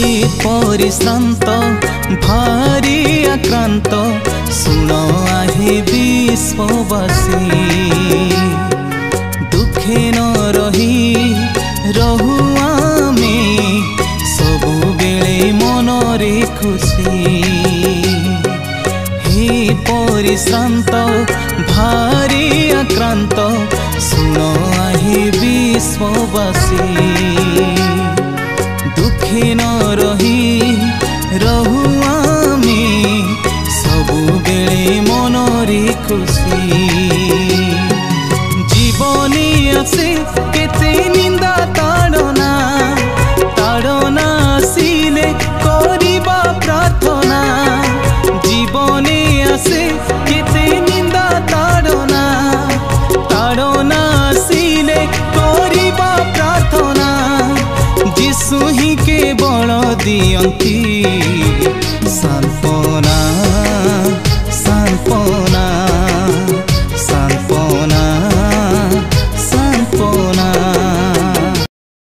परिश्रांत भारी आक्रांत सुन आहे विश्ववासी दुखे न रही रहु आमे सबु बेले मनरे खुशी हे परिश्रांत भारी आक्रांत सुन आहे विश्ववासी दुखे न रही रहु आमे सबु बेले मनरे खुशी जीवनी आसे केते निंदा ताड़ना ताड़ना आसिले करिबा प्रार्थना जीवनी आसे केते निंदा ताड़ना ताड़ना आसिले करिबा प्रार्थना जिसु ही केवल दियंती